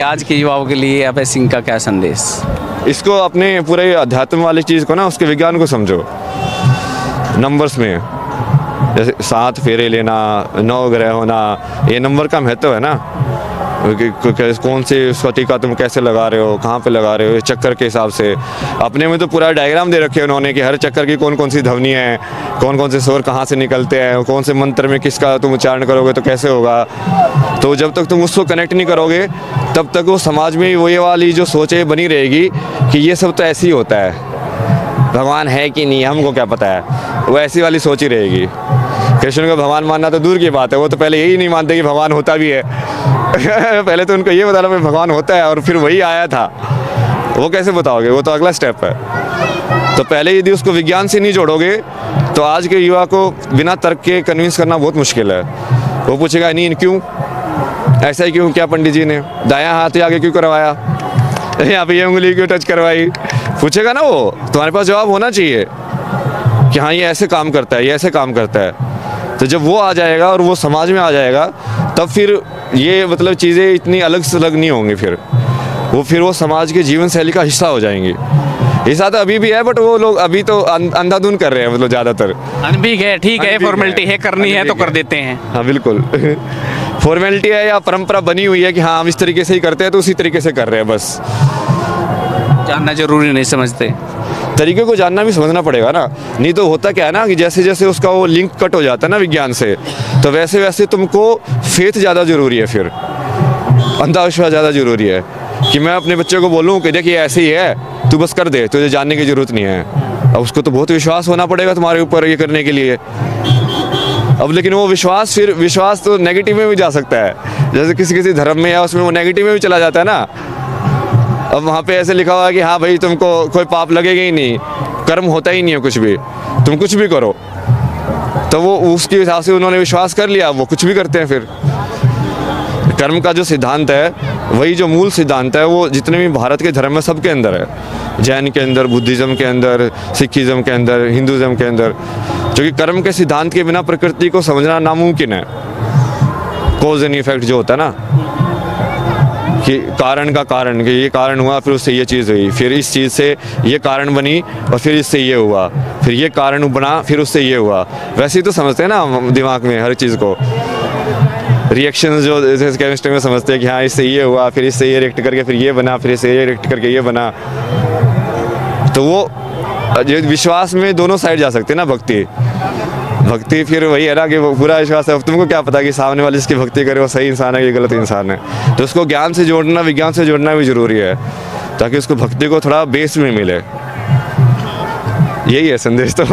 आज के युवाओं के लिए अभय सिंह का क्या संदेश? इसको अपने पूरे अध्यात्म वाली चीज़ को ना, उसके विज्ञान को समझो नंबर्स में। जैसे 7 फेरे लेना, 9 ग्रह होना, ये नंबर का महत्व है ना। कौन से उसका टीका तुम कैसे लगा रहे हो, कहाँ पे लगा रहे हो, चक्कर के हिसाब से। अपने में तो पूरा डायग्राम दे रखे हैं उन्होंने कि हर चक्कर की कौन कौन सी ध्वनि है, कौन कौन से स्वर कहाँ से निकलते हैं, कौन से मंत्र में किसका तुम उच्चारण करोगे तो कैसे होगा। तो जब तक तुम उसको कनेक्ट नहीं करोगे तब तक वो समाज में वो ये वाली जो सोचें बनी रहेगी कि ये सब तो ऐसे ही होता है, भगवान है कि नहीं हमको क्या पता है, वो ऐसी वाली सोच ही रहेगी। कृष्ण को भगवान मानना तो दूर की बात है, वो तो पहले यही नहीं मानते कि भगवान होता भी है पहले तो उनको ये बताना कि भगवान होता है और फिर वही आया था, वो कैसे बताओगे, वो तो अगला स्टेप है। तो पहले यदि उसको विज्ञान से नहीं जोड़ोगे तो आज के युवा को बिना तर्क के कन्विंस करना बहुत मुश्किल है। वो पूछेगा नहीं क्यों, ऐसा ही क्यों, क्या पंडित जी ने दायां हाथ ही आगे क्यों करवाया, यहाँ पे ये उंगली क्यों टच करवाई, पूछेगा ना। वो तुम्हारे पास जवाब होना चाहिए कि हाँ ये ऐसे काम करता है, ये ऐसे काम करता है। तो जब वो आ जाएगा और वो समाज में आ जाएगा तब फिर ये मतलब चीज़ें इतनी अलग से अलग नहीं होंगी, फिर वो समाज के जीवन शैली का हिस्सा हो जाएंगी। हिस्सा तो अभी भी है बट वो लोग अभी तो अंधाधुन कर रहे हैं, मतलब ज़्यादातर अनभिज्ञ है, ठीक है, फॉर्मेलिटी है, करनी है तो कर देते हैं। हाँ बिल्कुल फॉर्मेलिटी है या परंपरा बनी हुई है कि हाँ हम इस तरीके से ही करते हैं तो उसी तरीके से कर रहे हैं, बस जानना जरूरी नहीं समझते। तरीके को जानना भी समझना पड़ेगा ना, नहीं तो होता क्या है ना कि जैसे जैसे उसका वो लिंक कट हो जाता है ना विज्ञान से, तो वैसे वैसे तुमको फेथ ज़्यादा ज़रूरी है, फिर अंधविश्वास ज़्यादा ज़रूरी है कि मैं अपने बच्चे को बोलूँ कि देखिए ऐसे ही है, तू बस कर दे, तुझे जानने की ज़रूरत नहीं है। अब उसको तो बहुत विश्वास होना पड़ेगा तुम्हारे ऊपर ये करने के लिए। अब लेकिन वो विश्वास तो नेगेटिव में भी जा सकता है, जैसे किसी किसी धर्म में या उसमें वो नेगेटिव में भी चला जाता है ना। अब वहाँ पे ऐसे लिखा हुआ है कि हाँ भाई तुमको कोई पाप लगेगा ही नहीं, कर्म होता ही नहीं है कुछ भी, तुम कुछ भी करो, तो वो उसके हिसाब से उन्होंने विश्वास कर लिया, वो कुछ भी करते हैं। फिर कर्म का जो सिद्धांत है, वही जो मूल सिद्धांत है, वो जितने भी भारत के धर्म में सबके अंदर है, जैन के अंदर, बुद्धिज़्म के अंदर, सिखिज़्म के अंदर, हिंदुज़्म के अंदर, जो कि कर्म के सिद्धांत के बिना प्रकृति को समझना नामुमकिन है। कॉज एंड इफेक्ट जो होता है ना, कि कारण का कारण, कि ये कारण हुआ फिर उससे ये चीज़ हुई, फिर इस चीज़ से ये कारण बनी और फिर इससे ये हुआ, फिर ये कारण बना फिर उससे ये हुआ। वैसे ही तो समझते हैं ना दिमाग में हर चीज़ को, रिएक्शंस जो जैसे केमिस्ट्री में समझते हैं कि हाँ इससे ये हुआ, फिर इससे ये रिएक्ट करके फिर ये बना, फिर इससे ये रिएक्ट करके ये बना। तो वो विश्वास में दोनों साइड जा सकते हैं ना। भक्ति फिर वही है ना कि वो पूरा विश्वास है, तुमको क्या पता कि सामने वाले जिसकी भक्ति करे वो सही इंसान है कि गलत इंसान है। तो उसको ज्ञान से जोड़ना, विज्ञान से जोड़ना भी जरूरी है ताकि उसको भक्ति को थोड़ा बेस में मिले। यही है संदेश तो